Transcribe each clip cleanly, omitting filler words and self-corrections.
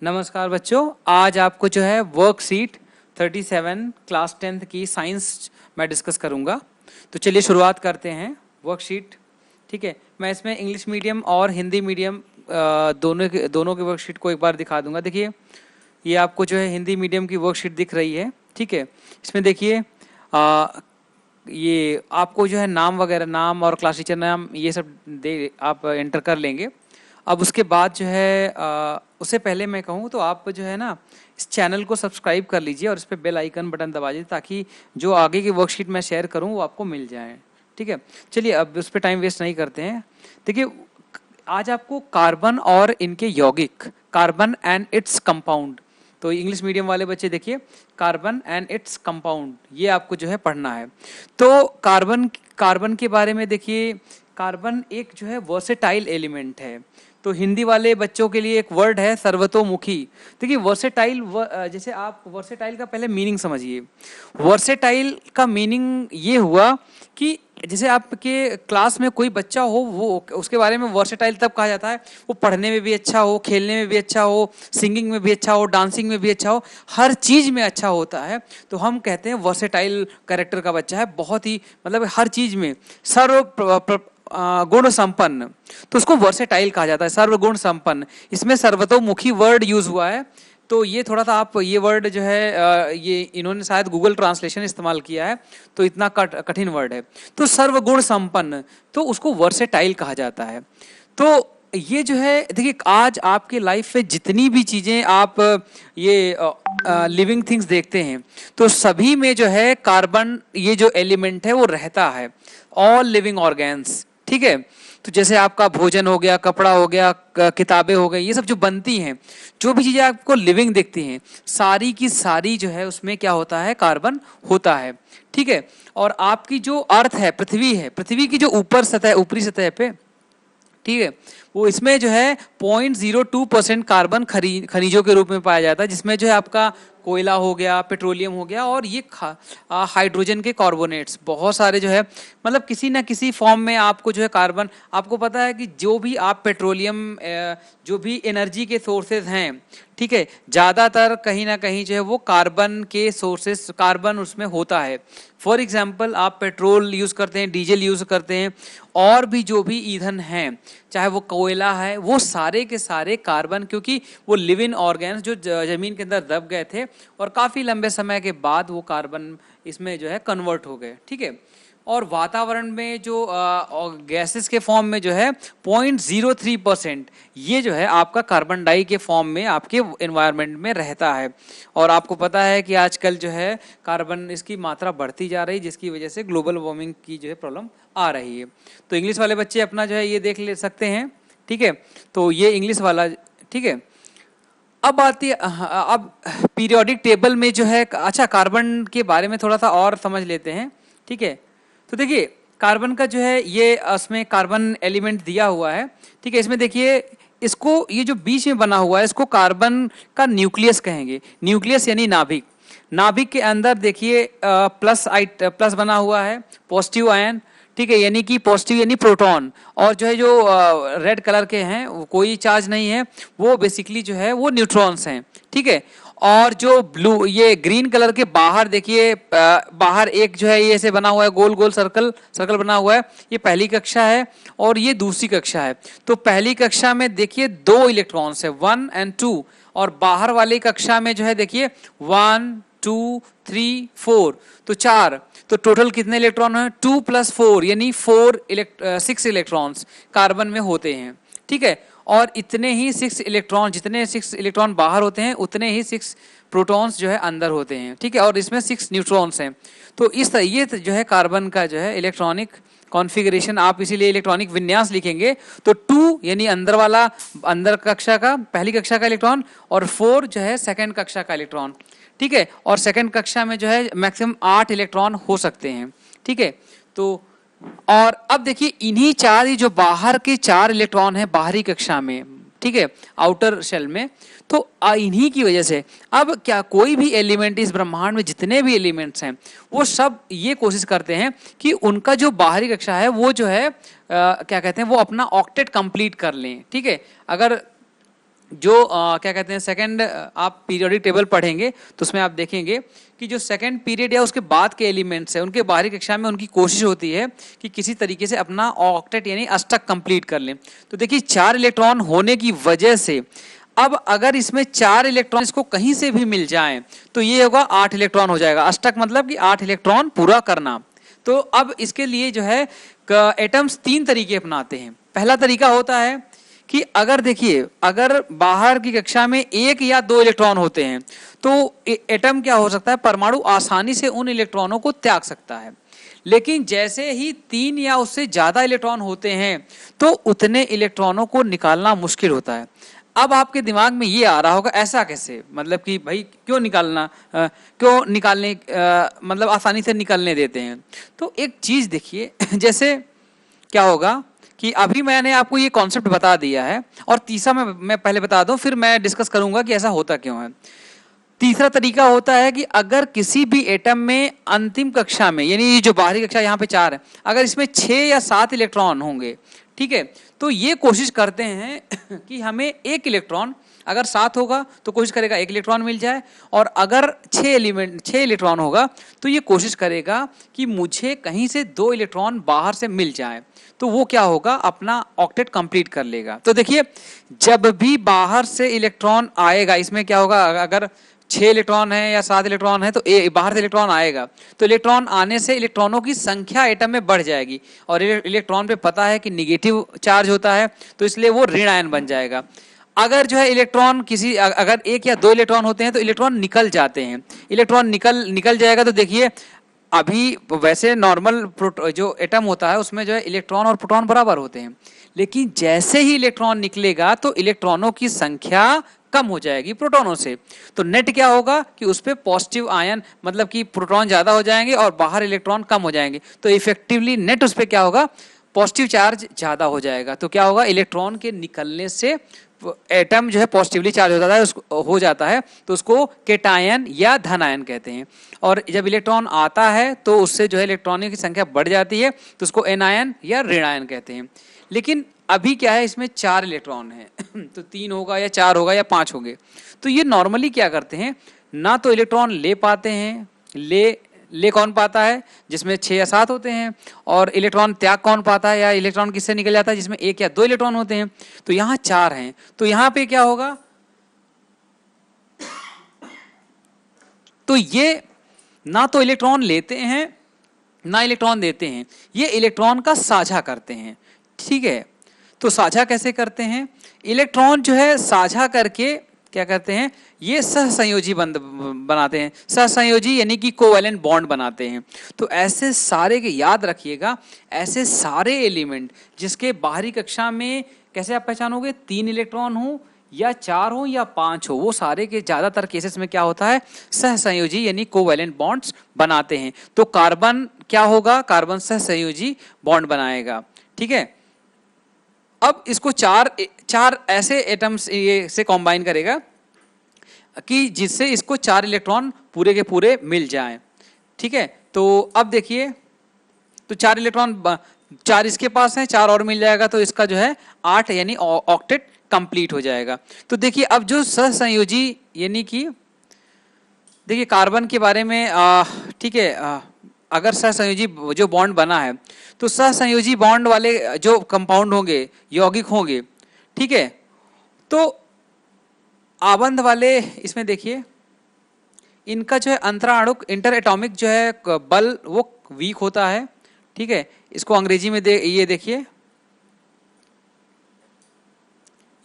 नमस्कार बच्चों, आज आपको जो है वर्कशीट 37 क्लास 10th की साइंस मैं डिस्कस करूंगा। तो चलिए शुरुआत करते हैं। वर्कशीट, ठीक है। मैं इसमें इंग्लिश मीडियम और हिंदी मीडियम दोनों के वर्कशीट को एक बार दिखा दूंगा। देखिए, ये आपको जो है हिंदी मीडियम की वर्कशीट दिख रही है, ठीक है। इसमें देखिए ये आपको जो है नाम वगैरह, नाम और क्लास टीचर नाम, ये सब आप एंटर कर लेंगे। अब उसके बाद जो है उससे पहले मैं कहूँ तो आप जो है ना इस चैनल को सब्सक्राइब कर लीजिए और इस पर बेल आइकन बटन दबा दीजिए ताकि जो आगे की वर्कशीट मैं शेयर करूँ वो आपको मिल जाए, ठीक है। चलिए अब उस पर टाइम वेस्ट नहीं करते हैं। देखिए, आज आपको कार्बन और इनके यौगिक, कार्बन एंड इट्स कंपाउंड, तो इंग्लिश मीडियम वाले बच्चे देखिए कार्बन एंड इट्स कंपाउंड, ये आपको जो है पढ़ना है। तो कार्बन के बारे में देखिए, कार्बन एक जो है वर्सेटाइल एलिमेंट है। तो हिंदी वाले बच्चों के लिए एक वर्ड है सर्वतोमुखी। देखिए वर्सेटाइल, जैसे आप वर्सेटाइल का पहले मीनिंग समझिए। वर्सेटाइल का मीनिंग ये हुआ कि जैसे आपके क्लास में कोई बच्चा हो, वो उसके बारे में वर्सेटाइल तब कहा जाता है वो पढ़ने में भी अच्छा हो, खेलने में भी अच्छा हो, सिंगिंग में भी अच्छा हो, डांसिंग में भी अच्छा हो, हर चीज में अच्छा होता है। तो हम कहते हैं वर्सेटाइल कैरेक्टर का बच्चा है, बहुत ही मतलब हर चीज में सर्व गुण संपन्न, तो उसको वर्सेटाइल कहा जाता है, सर्वगुण संपन्न। इसमें सर्वतोमुखी वर्ड यूज हुआ है। तो ये थोड़ा सा आप ये वर्ड जो है ये इन्होंने शायद गूगल ट्रांसलेशन इस्तेमाल किया है, तो इतना कठिन वर्ड है। तो सर्वगुण संपन्न, तो उसको वर्सेटाइल कहा जाता है। तो ये जो है देखिए, आज आपके लाइफ में जितनी भी चीजें आप ये लिविंग थिंग्स देखते हैं, तो सभी में जो है कार्बन, ये जो एलिमेंट है वो रहता है। ऑल लिविंग ऑर्गेन्स, ठीक है। तो जैसे आपका भोजन हो गया, कपड़ा हो गया, किताबें हो गई, ये सब जो बनती हैं, जो भी चीजें आपको लिविंग दिखती हैं, सारी की सारी जो है उसमें क्या होता है, कार्बन होता है, ठीक है। और आपकी जो अर्थ है, पृथ्वी की जो ऊपर सतह, ऊपरी सतह पे, ठीक है, वो इसमें जो है 0.02% कार्बन खनिजों के रूप में पाया जाता है, जिसमें जो है आपका कोयला हो गया, पेट्रोलियम हो गया, और ये हाइड्रोजन के कार्बोनेट्स बहुत सारे जो है, मतलब किसी ना किसी फॉर्म में आपको जो है कार्बन। आपको पता है कि जो भी आप पेट्रोलियम, जो भी एनर्जी के सोर्सेज हैं, ठीक है, ज्यादातर कहीं ना कहीं जो है वो कार्बन के सोर्सेस, कार्बन उसमें होता है। फॉर एग्जाम्पल, आप पेट्रोल यूज करते हैं, डीजल यूज करते हैं, और भी जो भी ईंधन हैं, चाहे वो कोयला है, वो सारे के सारे कार्बन, क्योंकि वो लिविंग ऑर्गेन्स जो जमीन के अंदर दब गए थे और काफी लंबे समय के बाद वो कार्बन इसमें जो है कन्वर्ट हो गए, ठीक है। और वातावरण में जो गैसेस के फॉर्म में जो है 0.03% ये जो है आपका कार्बन डाई के फॉर्म में आपके एनवायरनमेंट में रहता है। और आपको पता है कि आजकल जो है कार्बन इसकी मात्रा बढ़ती जा रही है, जिसकी वजह से ग्लोबल वार्मिंग की जो है प्रॉब्लम आ रही है। तो इंग्लिश वाले बच्चे अपना जो है ये देख ले सकते हैं, ठीक है। तो ये इंग्लिश वाला, ठीक है। अब आती है, अब पीरियोडिक टेबल में जो है, अच्छा कार्बन के बारे में थोड़ा सा और समझ लेते हैं, ठीक है। तो देखिए कार्बन का जो है ये उसमें कार्बन एलिमेंट दिया हुआ है, ठीक है। इसमें देखिए, इसको ये जो बीच में बना हुआ है, इसको कार्बन का न्यूक्लियस कहेंगे। न्यूक्लियस यानी नाभिक। नाभिक के अंदर देखिए प्लस बना हुआ है, पॉजिटिव आयन, ठीक है, यानी कि पॉजिटिव यानी प्रोटॉन। और जो है जो रेड कलर के हैं, वो कोई चार्ज नहीं है, वो बेसिकली जो है वो न्यूट्रॉन्स हैं, ठीक है। और जो ब्लू, ये ग्रीन कलर के बाहर देखिए, बाहर एक जो है ये ऐसे बना हुआ है, गोल गोल सर्कल बना हुआ है, ये पहली कक्षा है और ये दूसरी कक्षा है। तो पहली कक्षा में देखिए 2 इलेक्ट्रॉन्स है, 1 और 2, और बाहर वाली कक्षा में जो है देखिए 1 2 3 4, तो 4। तो टोटल कितने इलेक्ट्रॉन है, 2 + 4 यानी 6 इलेक्ट्रॉन्स कार्बन में होते हैं, ठीक है। और इतने ही 6 इलेक्ट्रॉन, जितने 6 इलेक्ट्रॉन बाहर होते हैं, उतने ही 6 प्रोटॉन्स जो है अंदर होते हैं, ठीक है। और इसमें 6 न्यूट्रॉन्स हैं। तो इस तरह ये जो है कार्बन का जो है इलेक्ट्रॉनिक कॉन्फ़िगरेशन, आप इसीलिए इलेक्ट्रॉनिक विन्यास लिखेंगे तो 2 यानी अंदर वाला, अंदर कक्षा का, पहली कक्षा का इलेक्ट्रॉन, और 4 जो है सेकंड कक्षा का इलेक्ट्रॉन, ठीक है। और सेकंड कक्षा में जो है मैक्सिमम 8 इलेक्ट्रॉन हो सकते हैं, ठीक है। तो और अब देखिए इन्हीं 4 ही जो बाहर के 4 इलेक्ट्रॉन हैं बाहरी कक्षा में, ठीक है, आउटर शेल में, तो इन्हीं की वजह से अब क्या कोई भी एलिमेंट इस ब्रह्मांड में, जितने भी एलिमेंट्स हैं, वो सब ये कोशिश करते हैं कि उनका जो बाहरी कक्षा है वो जो है क्या कहते हैं, वो अपना ऑक्टेट कंप्लीट कर लें, ठीक है। अगर जो क्या कहते हैं सेकंड, आप पीरियोडिक टेबल पढ़ेंगे तो उसमें आप देखेंगे कि जो सेकंड पीरियड या उसके बाद के एलिमेंट्स हैं उनके बाहरी कक्षा में उनकी कोशिश होती है कि किसी तरीके से अपना ऑक्टेट यानी अष्टक कंप्लीट कर लें। तो देखिए 4 इलेक्ट्रॉन होने की वजह से अब अगर इसमें 4 इलेक्ट्रॉन इसको कहीं से भी मिल जाएं तो ये होगा 8 इलेक्ट्रॉन हो जाएगा। अष्टक मतलब कि 8 इलेक्ट्रॉन पूरा करना। तो अब इसके लिए जो है एटम्स 3 तरीके अपनाते हैं। पहला तरीका होता है कि अगर देखिए अगर बाहर की कक्षा में 1 या 2 इलेक्ट्रॉन होते हैं तो एटम क्या हो सकता है, परमाणु आसानी से उन इलेक्ट्रॉनों को त्याग सकता है। लेकिन जैसे ही 3 या उससे ज्यादा इलेक्ट्रॉन होते हैं तो उतने इलेक्ट्रॉनों को निकालना मुश्किल होता है। अब आपके दिमाग में ये आ रहा होगा ऐसा कैसे, मतलब कि भाई क्यों निकालना, क्यों निकालने मतलब आसानी से निकलने देते हैं। तो एक चीज देखिए जैसे क्या होगा कि अभी मैंने आपको ये कॉन्सेप्ट बता दिया है और तीसरा मैं पहले बता दूं फिर मैं डिस्कस करूंगा कि ऐसा होता क्यों है। तीसरा तरीका होता है कि अगर किसी भी एटम में अंतिम कक्षा में यानी जो बाहरी कक्षा यहाँ पे 4 है, अगर इसमें 6 या 7 इलेक्ट्रॉन होंगे, ठीक है, तो ये कोशिश करते हैं कि हमें 1 इलेक्ट्रॉन, अगर 7 होगा तो कोशिश करेगा 1 इलेक्ट्रॉन मिल जाए, और अगर 6 इलेक्ट्रॉन होगा तो ये कोशिश करेगा कि मुझे कहीं से 2 इलेक्ट्रॉन बाहर से मिल जाए। तो वो क्या होगा, अपना ऑक्टेट कंप्लीट कर लेगा। तो देखिए जब भी बाहर से इलेक्ट्रॉन आएगा, इसमें क्या होगा, अगर 6 इलेक्ट्रॉन है या 7 इलेक्ट्रॉन है तो बाहर से इलेक्ट्रॉन आएगा, तो इलेक्ट्रॉन आने से इलेक्ट्रॉनों की संख्या एटम में बढ़ जाएगी, और इलेक्ट्रॉन पे पता है कि निगेटिव चार्ज होता है तो इसलिए वो ऋण आयन बन जाएगा। अगर जो है इलेक्ट्रॉन किसी अगर 1 या 2 इलेक्ट्रॉन होते हैं तो इलेक्ट्रॉन निकल जाते हैं। इलेक्ट्रॉन निकल जाएगा तो देखिए अभी वैसे नॉर्मल जो एटम होता है उसमें जो है इलेक्ट्रॉन और प्रोटॉन बराबर होते हैं, लेकिन जैसे ही इलेक्ट्रॉन निकलेगा तो इलेक्ट्रॉनों की संख्या कम हो जाएगी प्रोटॉनों से। तो नेट क्या होगा कि उस पे पॉजिटिव आयन, मतलब कि प्रोटॉन ज्यादा हो जाएंगे और बाहर इलेक्ट्रॉन कम हो जाएंगे, तो इफेक्टिवली नेट उस पे क्या होगा, पॉजिटिव चार्ज ज्यादा हो जाएगा। तो क्या होगा, इलेक्ट्रॉन के निकलने से एटम जो है पॉजिटिवली चार्ज हो जाता है तो उसको केटायन या धन आयन कहते हैं। और जब इलेक्ट्रॉन आता है तो उससे जो है इलेक्ट्रॉनों की संख्या बढ़ जाती है तो उसको एन आयन या ऋण आयन कहते हैं। लेकिन अभी क्या है, इसमें 4 इलेक्ट्रॉन है तो 3 होगा या 4 होगा या 5 होंगे। तो ये नॉर्मली क्या करते हैं, ना तो इलेक्ट्रॉन ले पाते हैं, ले कौन पाता है जिसमें 6 या 7 होते हैं, और इलेक्ट्रॉन त्याग कौन पाता है या इलेक्ट्रॉन किससे निकल जाता है जिसमें 1 या 2 इलेक्ट्रॉन होते हैं। तो यहाँ 4 हैं, तो यहाँ पे क्या होगा, तो ये ना तो इलेक्ट्रॉन लेते हैं ना इलेक्ट्रॉन देते हैं, ये इलेक्ट्रॉन का साझा करते हैं। ठीक है, तो साझा कैसे करते हैं, इलेक्ट्रॉन जो है साझा करके क्या करते हैं, ये सहसंयोजी बंध बनाते हैं। सहसंयोजी यानी कि कोवैलेंट बॉन्ड बनाते हैं। तो ऐसे सारे के याद रखिएगा, ऐसे सारे एलिमेंट जिसके बाहरी कक्षा में कैसे आप पहचानोगे, 3 इलेक्ट्रॉन हो या 4 हो या 5 हो, वो सारे के ज्यादातर केसेस में क्या होता है, सहसंयोजी यानी कोवैलेंट बॉन्ड्स बनाते हैं। तो कार्बन क्या होगा, कार्बन सहसंयोजी बॉन्ड बनाएगा। ठीक है, अब इसको चार ऐसे एटम्स ये से कॉम्बाइन करेगा कि जिससे इसको 4 इलेक्ट्रॉन पूरे के पूरे मिल जाएं। ठीक है, तो अब देखिए, तो 4 इलेक्ट्रॉन 4 इसके पास हैं, 4 और मिल जाएगा तो इसका जो है 8 यानी ऑक्टेट कंप्लीट हो जाएगा। तो देखिए अब जो सहसंयोजी यानी कि देखिए कार्बन के बारे में ठीक है, अगर सहसंयोजी जो बॉन्ड बना है तो सहसंयोजी बॉन्ड वाले जो कंपाउंड होंगे, यौगिक होंगे, ठीक है, तो आबंध वाले इसमें देखिए इनका जो है अंतराणुक इंटर एटॉमिक जो है बल वो वीक होता है। ठीक है, इसको अंग्रेजी में ये देखिए,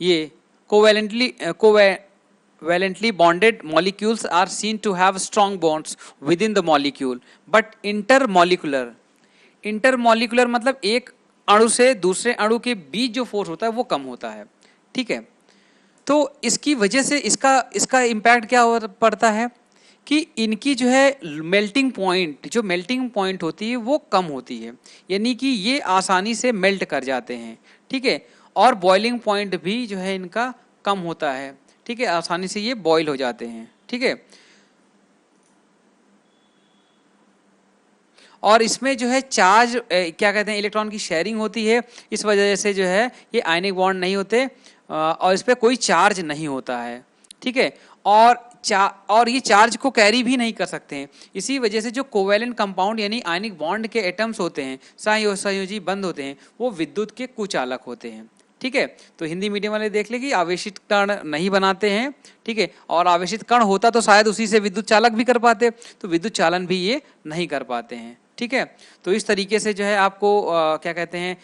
ये covalently bonded molecules are seen to have strong bonds within the molecule, but intermolecular मतलब एक अणु से दूसरे अणु के बीच जो फोर्स होता है वो कम होता है। ठीक है, तो इसकी वजह से इसका इम्पैक्ट क्या पड़ता है कि इनकी जो है मेल्टिंग पॉइंट होती है वो कम होती है, यानी कि ये आसानी से मेल्ट कर जाते हैं। ठीक है, और बॉइलिंग पॉइंट भी जो है इनका कम होता है। ठीक है, आसानी से ये बॉईल हो जाते हैं। ठीक है, और इसमें जो है चार्ज क्या कहते हैं, इलेक्ट्रॉन की शेयरिंग होती है, इस वजह से जो है ये आयनिक बॉन्ड नहीं होते, और इस पर कोई चार्ज नहीं होता है, ठीक है। और ये चार्ज को कैरी भी नहीं कर सकते हैं। इसी वजह से जो कोवैलेंट कंपाउंड यानी आयनिक बॉन्ड के एटम्स होते हैं, सहसंयोजी बंध होते हैं, वो विद्युत के कुचालक होते हैं, ठीक है। तो हिंदी मीडियम वाले देख ले कि आवेशित कण नहीं बनाते हैं, ठीक है। और आवेशित कण होता तो शायद उसी से विद्युत चालक भी कर पाते, तो विद्युत चालन भी ये नहीं कर पाते हैं, ठीक है। तो इस तरीके से जो है आपको क्या कहते हैं,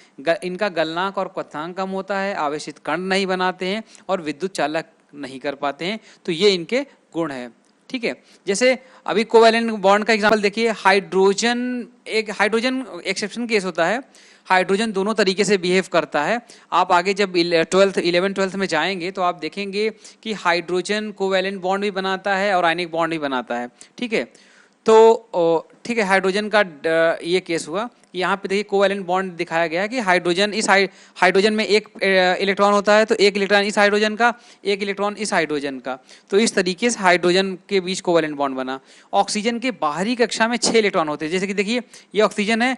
इनका गलनांक और क्वथनांक कम होता है, आवेशित कण नहीं बनाते हैं और विद्युत चालक नहीं कर पाते हैं। तो ये इनके गुण है, ठीक है। जैसे अभी कोवैलेंट बॉन्ड का एग्जांपल देखिए, हाइड्रोजन एक्सेप्शन केस होता है। हाइड्रोजन दोनों तरीके से बिहेव करता है। आप आगे जब 11th-12th में जाएंगे तो आप देखेंगे कि हाइड्रोजन कोवैलेंट बॉन्ड भी बनाता है और आयनिक बॉन्ड भी बनाता है, ठीक है। तो ठीक है, हाइड्रोजन का ये केस हुआ। यहाँ पे देखिए कोवैलेंट बॉन्ड दिखाया गया है कि हाइड्रोजन में एक इलेक्ट्रॉन होता है, तो एक इलेक्ट्रॉन इस हाइड्रोजन का, एक इलेक्ट्रॉन इस हाइड्रोजन का। तो इस तरीके से हाइड्रोजन के बीच कोवैलेंट बॉन्ड बना। ऑक्सीजन के बाहरी कक्षा में 6 इलेक्ट्रॉन होते हैं। जैसे कि देखिए ये ऑक्सीजन है,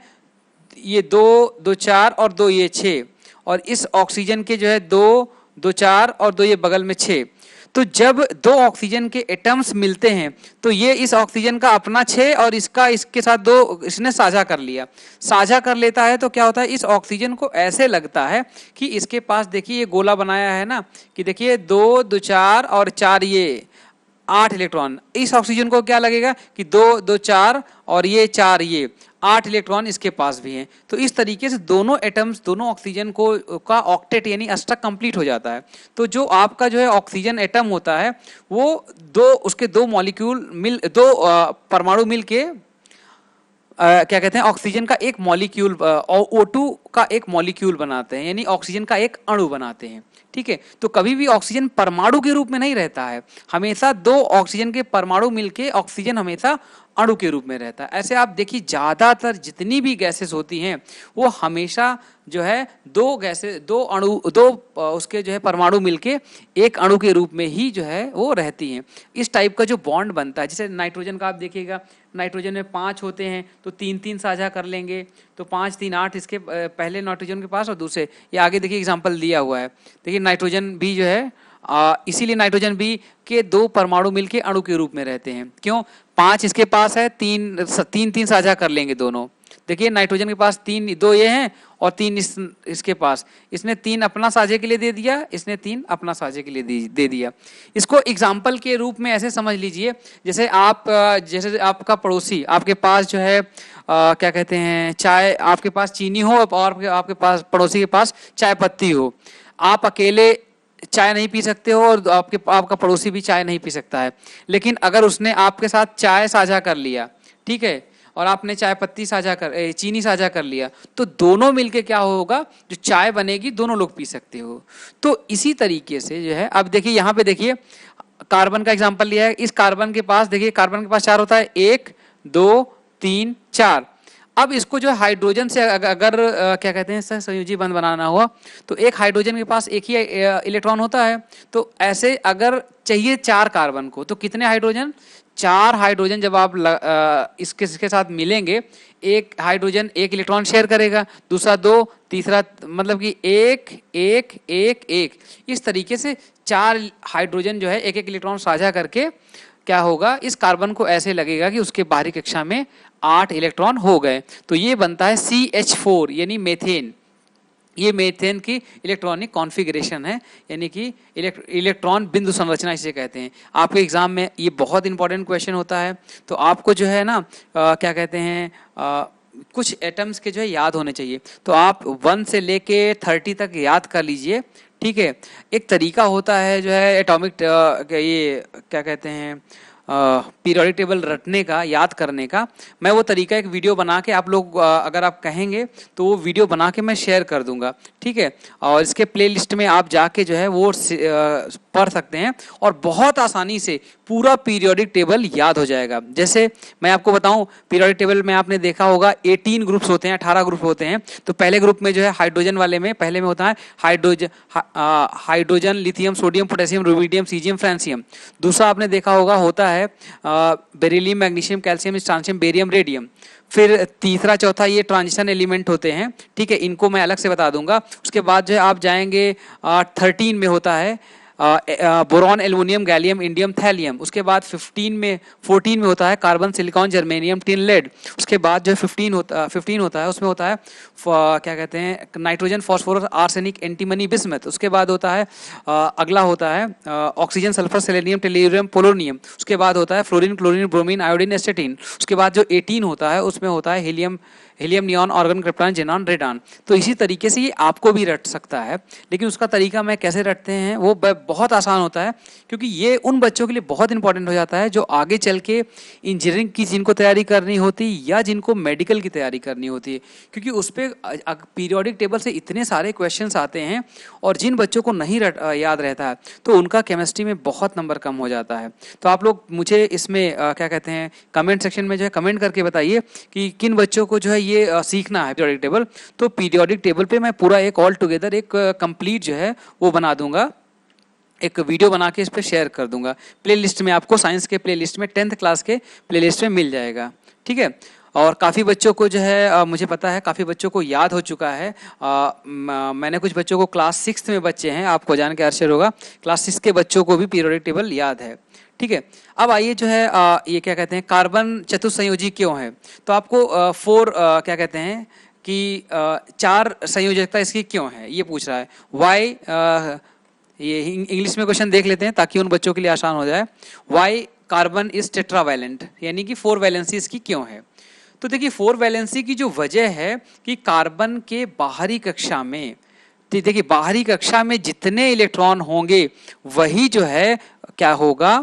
ये 2, 2, 4 और 2 ये 6, और इस ऑक्सीजन के जो है 2, 2, 4 और 2 ये बगल में 6। तो जब दो ऑक्सीजन के एटम्स मिलते हैं तो ये इस ऑक्सीजन का अपना 6 और इसके साथ 2 इसने साझा कर लिया। साझा कर लेता है तो क्या होता है, इस ऑक्सीजन को ऐसे लगता है कि इसके पास देखिए ये गोला बनाया है ना, कि देखिए 2, 2, 4 और 4 ये 8 इलेक्ट्रॉन। इस ऑक्सीजन को क्या लगेगा कि 2, 2, 4 और ये 4 ये 8 इलेक्ट्रॉन इसके पास भी हैं। तो इस तरीके से दोनों एटम्स, दोनों ऑक्सीजन का ऑक्टेट यानी अष्टक कंप्लीट हो जाता है। तो जो आपका जो है ऑक्सीजन एटम होता है वो उसके 2 मॉलिक्यूल 2 परमाणु मिल के क्या कहते हैं, ऑक्सीजन का एक मॉलिक्यूल और O2 का एक मॉलिक्यूल बनाते हैं, यानी ऑक्सीजन का एक अणु बनाते हैं, ठीक है। तो कभी भी ऑक्सीजन परमाणु के रूप में नहीं रहता है, हमेशा 2 ऑक्सीजन के परमाणु मिलके ऑक्सीजन हमेशा अणु के रूप में रहता है। ऐसे आप देखिए ज्यादातर जितनी भी गैसेस होती हैं वो हमेशा जो है 2 उसके जो है परमाणु मिलके एक अणु के रूप में ही जो है वो रहती हैं। इस टाइप का जो बॉन्ड बनता है, जैसे नाइट्रोजन का आप देखिएगा, नाइट्रोजन में 5 होते हैं तो 3-3 साझा कर लेंगे, तो 5, 3, 8 इसके पहले नाइट्रोजन के पास और दूसरे, ये आगे देखिए एग्जाम्पल दिया हुआ है। देखिए नाइट्रोजन भी जो है इसीलिए नाइट्रोजन भी के 2 परमाणु मिलके अणु के रूप में रहते हैं। क्यों? 5 इसके पास है, 3 साझा कर लेंगे दोनों। देखिए नाइट्रोजन के पास 2 ये हैं और 3 इसके पास, इसने 3 अपना साझे के लिए दे दिया, इसने 3 अपना साझे के लिए दे दिया। इसको एग्जाम्पल के रूप में ऐसे समझ लीजिए, जैसे आपका पड़ोसी आपके पास जो है क्या कहते हैं, चाय, आपके पास चीनी हो और आपके पास पड़ोसी के पास चाय पत्ती हो। आप अकेले चाय नहीं पी सकते हो और आपका पड़ोसी भी चाय नहीं पी सकता है, लेकिन अगर उसने आपके साथ चाय साझा कर लिया, ठीक है, और आपने चाय पत्ती चीनी साझा कर लिया, तो दोनों मिलके क्या होगा, जो चाय बनेगी दोनों लोग पी सकते हो। तो इसी तरीके से जो है, अब देखिए यहाँ पे देखिए कार्बन का एग्जांपल लिया है। इस कार्बन के पास देखिए, कार्बन के पास 4 होता है, 1, 2, 3, 4। अब इसको जो हाइड्रोजन से अगर क्या कहते हैं सहसंयोजी बंध बनाना हुआ तो एक हाइड्रोजन के पास एक ही इलेक्ट्रॉन होता है। तो ऐसे अगर चाहिए 4 कार्बन को, तो कितने हाइड्रोजन, 4 हाइड्रोजन जब आप इसके साथ मिलेंगे, एक हाइड्रोजन 1 इलेक्ट्रॉन शेयर करेगा, दूसरा 2, तीसरा, मतलब कि 1, 1, 1, 1। इस तरीके से 4 हाइड्रोजन जो है 1-1 इलेक्ट्रॉन साझा करके क्या होगा, इस कार्बन को ऐसे लगेगा कि उसके बाहरी कक्षा में 8 इलेक्ट्रॉन हो गए। तो ये बनता है CH4 यानी मेथेन। ये मेथेन की इलेक्ट्रॉनिक कॉन्फ़िगरेशन है, यानी कि इलेक्ट्रॉन बिंदु संरचना इसे कहते हैं। आपके एग्जाम में ये बहुत इंपॉर्टेंट क्वेश्चन होता है। तो आपको जो है ना क्या कहते हैं, कुछ एटम्स के जो है याद होने चाहिए। तो आप 1 से लेके 30 तक याद कर लीजिए, ठीक है। एक तरीका होता है जो है एटॉमिक ये क्या कहते हैं पीरियोडिक टेबल रटने का, याद करने का। मैं वो तरीका एक वीडियो बना के आप लोग अगर आप कहेंगे तो वो वीडियो बना के मैं शेयर कर दूंगा, ठीक है। और इसके प्लेलिस्ट में आप जाके जो है वो पढ़ सकते हैं और बहुत आसानी से पूरा पीरियोडिक टेबल याद हो जाएगा। जैसे मैं आपको बताऊं, पीरियोडिक टेबल में आपने देखा होगा 18 ग्रुप्स होते हैं, 18 ग्रुप होते हैं। तो पहले ग्रुप में जो है हाइड्रोजन वाले में पहले में होता है hydrogen, lithium, sodium, potassium, rubidium, caesium, francium. दूसरा आपने देखा होगा होता है beryllium, magnesium, calcium, स्ट्रांशियम, barium, radium. फिर तीसरा चौथा ये ट्रांजिशन एलिमेंट होते हैं, ठीक है, इनको मैं अलग से बता दूंगा। उसके बाद जो है आप जाएंगे 13 में होता है boron, aluminium, gallium, indium, thallium. उसके बाद 14 में होता है carbon, silicon, germanium, tin, lead. उसके बाद जो 15 होता है उसमें होता है क्या कहते हैं nitrogen, phosphorus, arsenic, antimony, bismuth. उसके बाद होता है अगला होता है oxygen, sulphur, selenium, tellurium, polonium. उसके बाद होता है फ्लोरीन, क्लोरीन, ब्रोमीन, आयोडीन, एस्टेटिन। उसके बाद जो 18 होता है उसमें होता है helium, neon, organ, krypton, xenon, radon. तो इसी तरीके से ये आपको भी रट सकता है, लेकिन उसका तरीका मैं कैसे रटते हैं वो बहुत आसान होता है, क्योंकि ये उन बच्चों के लिए बहुत इंपॉर्टेंट हो जाता है जो आगे चल के इंजीनियरिंग की जिनको तैयारी करनी होती है या जिनको मेडिकल की तैयारी करनी होती है, क्योंकि उस पर पीरियोडिक टेबल से इतने सारे क्वेश्चंस आते हैं और जिन बच्चों को नहीं याद रहता है तो उनका केमिस्ट्री में बहुत नंबर कम हो जाता है। तो आप लोग मुझे इसमें क्या कहते हैं कमेंट सेक्शन में जो है कमेंट करके बताइए कि किन बच्चों को जो है ये सीखना है पीरियोडिक टेबल। तो पीरियोडिक टेबल पे मैं पूरा एक ऑल टुगेदर एक कंप्लीट जो है वो बना दूंगा, एक वीडियो बना के इस पर शेयर कर दूंगा। प्लेलिस्ट में आपको साइंस के प्लेलिस्ट में 10th क्लास के प्लेलिस्ट में मिल जाएगा, ठीक है। और काफ़ी बच्चों को जो है मुझे पता है काफ़ी बच्चों को याद हो चुका है। मैंने कुछ बच्चों को क्लास 6 में बच्चे हैं, आपको जान के आश्चर्य होगा, क्लास 6 के बच्चों को भी पीरियोडिक टेबल याद है, ठीक है। अब आइए जो है ये क्या कहते हैं कार्बन चतुस्संयोजी क्यों है। तो आपको क्या कहते हैं कि 4 संयोजकता इसकी क्यों है ये पूछ रहा है। वाई ये इंग्लिश में क्वेश्चन देख लेते हैं ताकि उन बच्चों के लिए आसान हो जाए। वाई कार्बन इज टेट्रावैलेंट, यानी कि 4 वैलेंसी इसकी क्यों है। तो देखिए 4 वैलेंसी की जो वजह है कि कार्बन के बाहरी कक्षा में, देखिए बाहरी कक्षा में जितने इलेक्ट्रॉन होंगे वही जो है क्या होगा,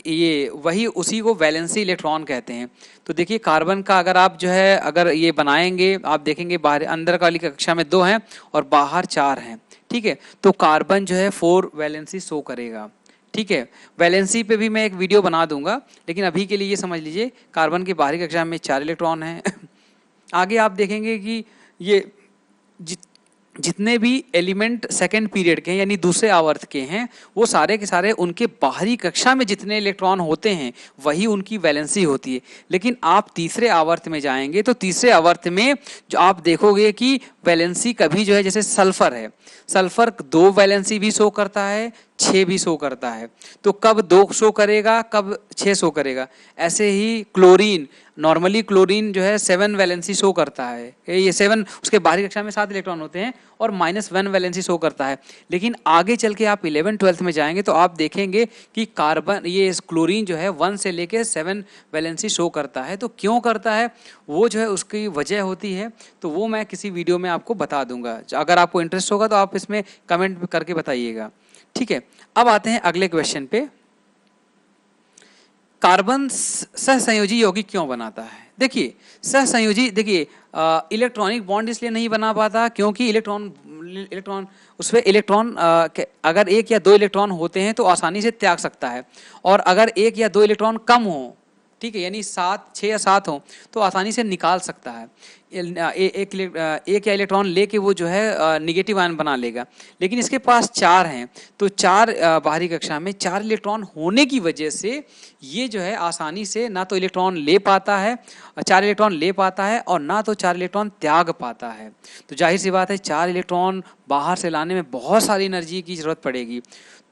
ये वही उसी को वैलेंसी इलेक्ट्रॉन कहते हैं। तो देखिए कार्बन का अगर आप जो है अगर ये बनाएंगे आप देखेंगे बाहर अंदर वाली कक्षा में 2 हैं और बाहर 4 हैं, ठीक है। तो कार्बन जो है 4 वैलेंसी शो करेगा, ठीक है। वैलेंसी पे भी मैं एक वीडियो बना दूंगा, लेकिन अभी के लिए ये समझ लीजिए कार्बन की बाहरी कक्षा में 4 इलेक्ट्रॉन हैं। आगे आप देखेंगे कि ये जितने भी एलिमेंट सेकेंड पीरियड के हैं यानी दूसरे आवर्त के हैं वो सारे के सारे उनके बाहरी कक्षा में जितने इलेक्ट्रॉन होते हैं वही उनकी वैलेंसी होती है। लेकिन आप तीसरे आवर्त में जाएंगे तो तीसरे आवर्त में जो आप देखोगे कि वैलेंसी कभी जो है जैसे सल्फर है, सल्फर 2 वैलेंसी भी शो करता है, 6 भी शो करता है। तो कब 2 शो करेगा कब 6 शो करेगा। ऐसे ही क्लोरीन, नॉर्मली क्लोरीन जो है 7 वैलेंसी शो करता है, ये 7 उसके बाहरी कक्षा में 7 इलेक्ट्रॉन होते हैं और -1 वैलेंसी शो करता है। लेकिन आगे चल के आप 11th-12th में जाएंगे तो आप देखेंगे कि कार्बन ये क्लोरीन जो है 1 से लेके 7 वैलेंसी शो करता है। तो क्यों करता है वो जो है उसकी वजह होती है, तो वो मैं किसी वीडियो में आपको बता दूंगा। अगर आपको इंटरेस्ट होगा तो आप इसमें कमेंट करके बताइएगा, ठीक है। अब आते हैं अगले क्वेश्चन पे, कार्बन सहसंयोजी यौगिक क्यों बनाता है। देखिए सहसंयोजी, देखिए इलेक्ट्रॉनिक बॉन्ड इसलिए नहीं बना पाता क्योंकि इलेक्ट्रॉन उसमें इलेक्ट्रॉन अगर 1 या 2 इलेक्ट्रॉन होते हैं तो आसानी से त्याग सकता है, और अगर 1 या 2 इलेक्ट्रॉन कम हो, ठीक है, यानी 6 या 7 हो तो आसानी से निकाल सकता है। एक या इलेक्ट्रॉन लेके वो जो है निगेटिव आयन बना लेगा। लेकिन इसके पास 4 हैं तो 4 बाहरी कक्षा में 4 इलेक्ट्रॉन होने की वजह से ये जो है आसानी से ना तो इलेक्ट्रॉन ले पाता है, 4 इलेक्ट्रॉन ले पाता है और ना तो 4 इलेक्ट्रॉन त्याग पाता है। तो जाहिर सी बात है 4 इलेक्ट्रॉन बाहर से लाने में बहुत सारी एनर्जी की जरूरत पड़ेगी,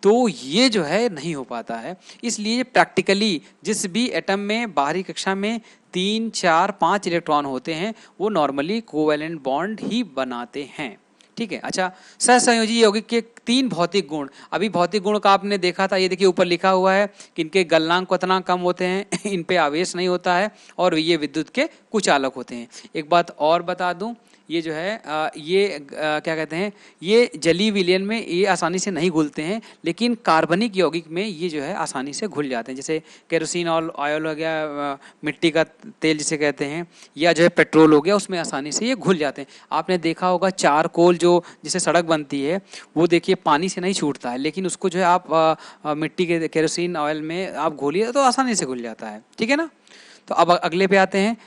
तो ये जो है नहीं हो पाता है। इसलिए प्रैक्टिकली जिस भी एटम में बाहरी कक्षा में 3, 4, 5 इलेक्ट्रॉन होते हैं वो नॉर्मली कोवैलेंट बॉन्ड ही बनाते हैं, ठीक है। अच्छा, सहसंयोजी यौगिक के 3 भौतिक गुण, अभी भौतिक गुण का आपने देखा था, ये देखिए ऊपर लिखा हुआ है कि इनके गलनांक उतना कम होते हैं, इन पे आवेश नहीं होता है और ये विद्युत के कुचालक होते हैं। एक बात और बता दूं, ये जो है क्या कहते हैं, ये जलीय विलयन में ये आसानी से नहीं घुलते हैं, लेकिन कार्बनिक यौगिक में ये जो है आसानी से घुल जाते हैं। जैसे केरोसिन ऑयल हो गया, मिट्टी का तेल जिसे कहते हैं, या जो है पेट्रोल हो गया, उसमें आसानी से ये घुल जाते हैं। आपने देखा होगा चारकोल जो जिसे सड़क बनती है वो देखिए पानी से नहीं छूटता है, लेकिन उसको जो है आप मिट्टी के केरोसिन ऑयल में आप घोलिए तो आसानी से घुल जाता है। ठीक है ना। तो अब अगले पे आते हैं।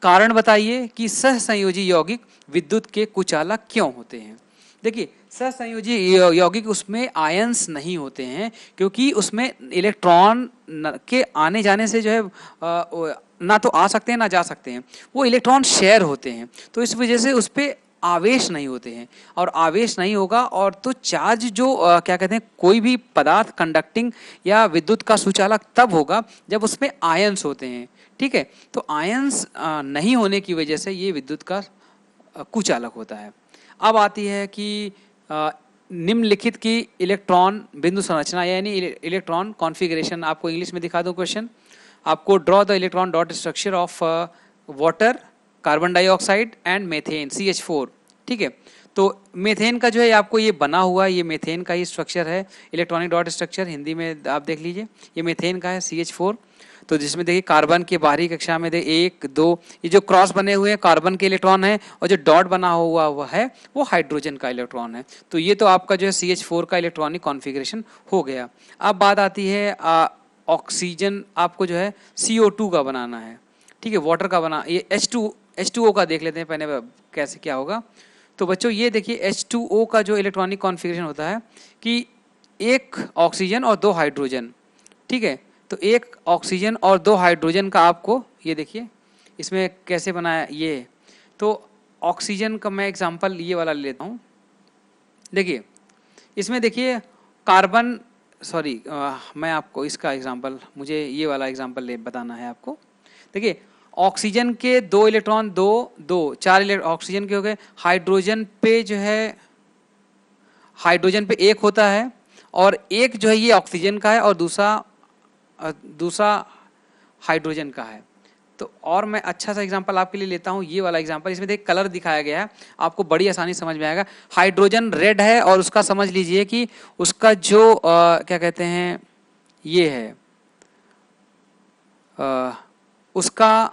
कारण बताइए कि सहसंयोजी यौगिक विद्युत के कुचालक क्यों होते हैं। देखिए सहसंयोजी यौगिक उसमें आयंस नहीं होते हैं, क्योंकि उसमें इलेक्ट्रॉन के आने जाने से जो है ना तो आ सकते हैं ना जा सकते हैं, वो इलेक्ट्रॉन शेयर होते हैं। तो इस वजह से उस पर आवेश नहीं होते हैं, और आवेश नहीं होगा और तो चार्ज जो क्या कहते हैं, कोई भी पदार्थ कंडक्टिंग या विद्युत का सुचालक तब होगा जब उसमें आयंस होते हैं। ठीक है। तो आयंस नहीं होने की वजह से ये विद्युत का कुचालक होता है। अब आती है कि निम्नलिखित की इलेक्ट्रॉन बिंदु संरचना यानी इलेक्ट्रॉन कॉन्फ़िगरेशन। आपको इंग्लिश में दिखा दूं क्वेश्चन। आपको draw the electron dot structure of water, carbon dioxide and methane CH4। ठीक है। तो मेथेन का जो है आपको ये बना हुआ, ये मेथेन का ही स्ट्रक्चर है, इलेक्ट्रॉनिक डॉट स्ट्रक्चर हिंदी में आप देख लीजिए, ये मेथेन का है CH4। तो जिसमें देखिए कार्बन के बाहरी कक्षा में देखिए 1 2 ये जो क्रॉस बने हुए हैं कार्बन के इलेक्ट्रॉन है, और जो डॉट बना हुआ है वो हाइड्रोजन का इलेक्ट्रॉन है। तो ये तो आपका जो है CH4 का इलेक्ट्रॉनिक कॉन्फ़िगरेशन हो गया। अब बात आती है ऑक्सीजन आपको जो है CO2 का बनाना है। ठीक है। वाटर का बना, ये H2O का देख लेते हैं पहले कैसे क्या होगा। तो बच्चों ये देखिए H2O का जो इलेक्ट्रॉनिक कॉन्फ़िगरेशन होता है कि एक ऑक्सीजन और 2 हाइड्रोजन। ठीक है। तो एक ऑक्सीजन और 2 हाइड्रोजन का आपको ये देखिए इसमें कैसे बनाया ये। तो ऑक्सीजन का मैं एग्जांपल ये वाला ले लेता हूँ। देखिए इसमें देखिए कार्बन, सॉरी मैं आपको इसका एग्जांपल, मुझे ये वाला एग्जांपल बताना है आपको। देखिए ऑक्सीजन के 2 इलेक्ट्रॉन 2 2 4 ऑक्सीजन के हो गए। हाइड्रोजन पे जो है, हाइड्रोजन पे 1 होता है, और एक जो है ये ऑक्सीजन का है और दूसरा हाइड्रोजन का है। तो और मैं अच्छा सा एग्जांपल आपके लिए लेता हूँ, ये वाला एग्जांपल। इसमें देख कलर दिखाया गया है, आपको बड़ी आसानी समझ में आएगा। हाइड्रोजन रेड है और उसका समझ लीजिए कि उसका जो क्या कहते हैं ये है उसका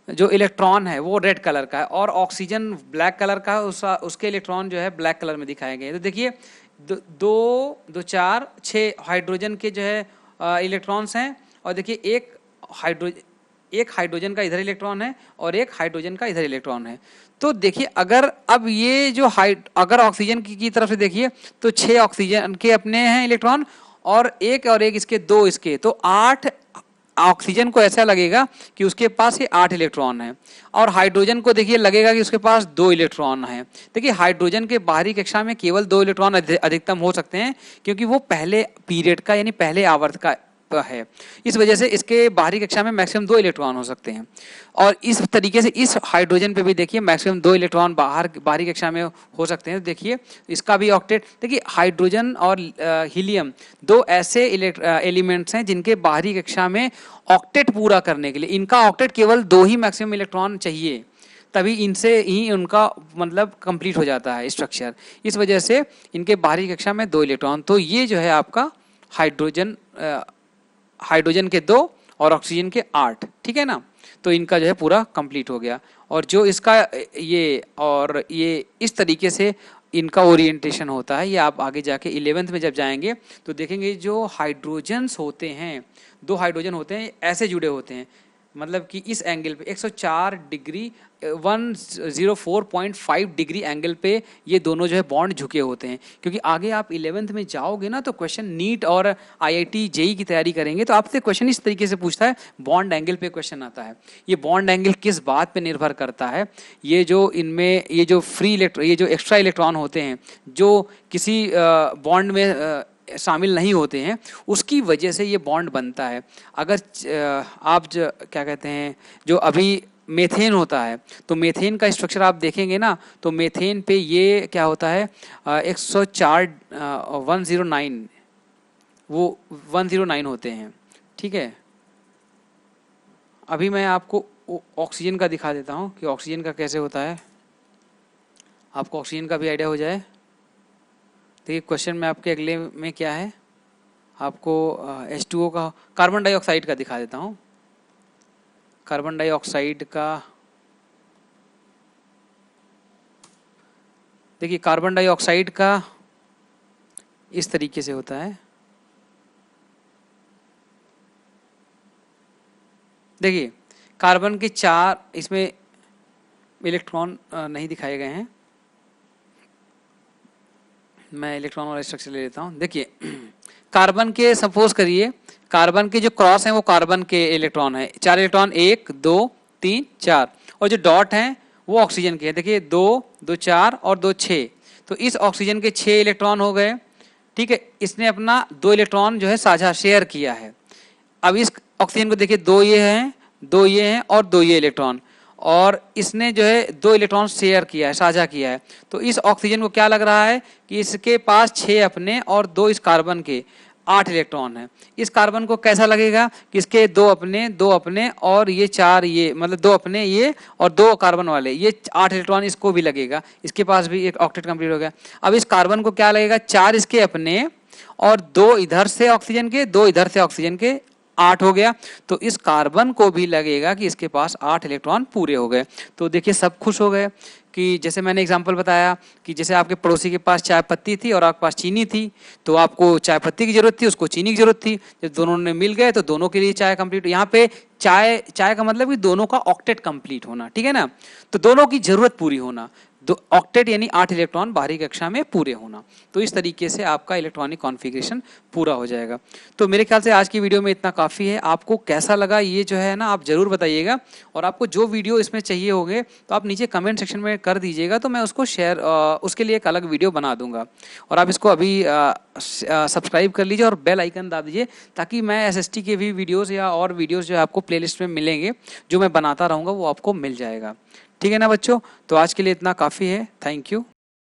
जो इलेक्ट्रॉन है वो रेड कलर का है, और ऑक्सीजन ब्लैक कलर का है, उसके इलेक्ट्रॉन जो है ब्लैक कलर में दिखाए गए हैं। तो देखिए 2 4 6 हाइड्रोजन के जो है इलेक्ट्रॉन्स हैं, और देखिए एक हाइड्रोजन का इधर इलेक्ट्रॉन है और एक हाइड्रोजन का इधर इलेक्ट्रॉन है। तो देखिए अगर अब ये जो अगर ऑक्सीजन की तरफ से देखिए तो 6 ऑक्सीजन के अपने हैं इलेक्ट्रॉन, और एक इसके 2 इसके, तो 8 ऑक्सीजन को ऐसा लगेगा कि उसके पास ये 8 इलेक्ट्रॉन है, और हाइड्रोजन को देखिए लगेगा कि उसके पास 2 इलेक्ट्रॉन है। देखिए हाइड्रोजन के बाहरी कक्षा में केवल 2 इलेक्ट्रॉन अधिकतम हो सकते हैं, क्योंकि वो पहले पीरियड का यानी पहले आवर्त का है। इस वजह से इसके बाहरी कक्षा में मैक्सिमम 2 इलेक्ट्रॉन हो सकते हैं, और इस तरीके से इस हाइड्रोजन पे भी देखिए मैक्सिमम 2 इलेक्ट्रॉन बाहरी कक्षा में हो सकते हैं। तो देखिए इसका भी ऑक्टेट, देखिए हाइड्रोजन और हीलियम 2 ऐसे एलिमेंट्स हैं जिनके बाहरी कक्षा में ऑक्टेट पूरा करने के लिए इनका ऑक्टेट केवल 2 ही मैक्सिमम इलेक्ट्रॉन चाहिए, तभी इनसे ही उनका मतलब कंप्लीट हो जाता है स्ट्रक्चर। इस वजह से इनके बाहरी कक्षा में 2 इलेक्ट्रॉन। तो ये जो है आपका हाइड्रोजन के 2 और ऑक्सीजन के 8। ठीक है ना। तो इनका जो है पूरा कंप्लीट हो गया, और जो इसका ये इस तरीके से इनका ओरिएंटेशन होता है। ये आप आगे जाके 11th में जब जाएंगे तो देखेंगे जो हाइड्रोजन्स होते हैं, 2 हाइड्रोजन होते हैं ऐसे जुड़े होते हैं, मतलब कि इस एंगल पे 104 डिग्री 104.5 डिग्री एंगल पे ये दोनों जो है बॉन्ड झुके होते हैं। क्योंकि आगे आप 11th में जाओगे ना तो क्वेश्चन नीट और IIT JEE की तैयारी करेंगे तो आपसे क्वेश्चन इस तरीके से पूछता है, बॉन्ड एंगल पे क्वेश्चन आता है। ये बॉन्ड एंगल किस बात पे निर्भर करता है, ये जो इनमें ये जो ये जो एक्स्ट्रा इलेक्ट्रॉन होते हैं जो किसी बॉन्ड में शामिल नहीं होते हैं, उसकी वजह से ये बॉन्ड बनता है। अगर आप जो क्या कहते हैं जो अभी मेथेन होता है तो मेथेन का स्ट्रक्चर आप देखेंगे ना तो मेथेन पे ये क्या होता है 104 109 वो 109 होते हैं। ठीक है। अभी मैं आपको ऑक्सीजन का दिखा देता हूँ कि ऑक्सीजन का कैसे होता है, आपको ऑक्सीजन का भी आइडिया हो जाए। देखिए क्वेश्चन में आपके अगले में क्या है, आपको H2O का, कार्बन डाइऑक्साइड का दिखा देता हूँ। कार्बन डाइऑक्साइड का देखिए, कार्बन डाइऑक्साइड का इस तरीके से होता है। देखिए कार्बन के 4 इसमें इलेक्ट्रॉन नहीं दिखाए गए हैं, मैं इलेक्ट्रॉन वाला स्ट्रक्चर ले लेता हूं। देखिए कार्बन के, सपोज करिए कार्बन के जो क्रॉस हैं वो कार्बन के इलेक्ट्रॉन है, 4 इलेक्ट्रॉन, 1 2 3 4, और जो डॉट हैं वो ऑक्सीजन के हैं। देखिए 2 2 4 और 2 6, तो इस ऑक्सीजन के 6 इलेक्ट्रॉन हो गए। ठीक है, इसने अपना 2 इलेक्ट्रॉन जो है साझा शेयर किया है। अब इस ऑक्सीजन को देखिए 2 ये हैं, 2 ये हैं और 2 ये इलेक्ट्रॉन, और इसने जो है 2 इलेक्ट्रॉन शेयर किया है, साझा किया है। तो इस ऑक्सीजन को क्या लग रहा है कि इसके पास 6 अपने और 2 इस कार्बन के 8 इलेक्ट्रॉन है। इस कार्बन को कैसा लगेगा कि इसके 2 अपने और ये 4 ये, मतलब 2 अपने ये और 2 कार्बन वाले, ये 8 इलेक्ट्रॉन इसको भी लगेगा, इसके पास भी एक ऑक्टेट कंप्लीट हो गया। अब इस कार्बन को क्या लगेगा, 4 इसके अपने और 2 इधर से ऑक्सीजन के, 2 इधर से ऑक्सीजन के, 8 हो गया। तो इस कार्बन को भी लगेगा कि इसके पास 8 इलेक्ट्रॉन पूरे हो गए। तो देखिए सब खुश हो गए कि जैसे मैंने एग्जांपल बताया कि जैसे आपके पड़ोसी के पास चाय पत्ती थी और आपके पास चीनी थी, तो आपको चाय पत्ती की जरूरत थी, उसको चीनी की जरूरत थी। जब दोनों ने मिल गए तो दोनों के लिए चाय कंप्लीट। यहाँ पे चाय का मतलब कि दोनों का ऑक्टेट कंप्लीट होना, ठीक है ना, तो दोनों की जरूरत पूरी होना, ऑक्टेट यानी 8 इलेक्ट्रॉन बाहरी कक्षा में पूरे होना। तो इस तरीके से आपका इलेक्ट्रॉनिक कॉन्फ़िगरेशन पूरा हो जाएगा। तो मेरे ख्याल से आज की वीडियो में इतना काफ़ी है। आपको कैसा लगा ये जो है ना आप ज़रूर बताइएगा, और आपको जो वीडियो इसमें चाहिए होंगे तो आप नीचे कमेंट सेक्शन में कर दीजिएगा, तो मैं उसको शेयर उसके लिए एक अलग वीडियो बना दूंगा। और आप इसको अभी सब्सक्राइब कर लीजिए और बेल आइकन दबा दीजिए, ताकि मैं SST के भी वीडियोज़ या और वीडियोज़ जो आपको प्लेलिस्ट में मिलेंगे, जो मैं बनाता रहूँगा वो आपको मिल जाएगा। ठीक है ना बच्चों, तो आज के लिए इतना काफ़ी है। Thank you.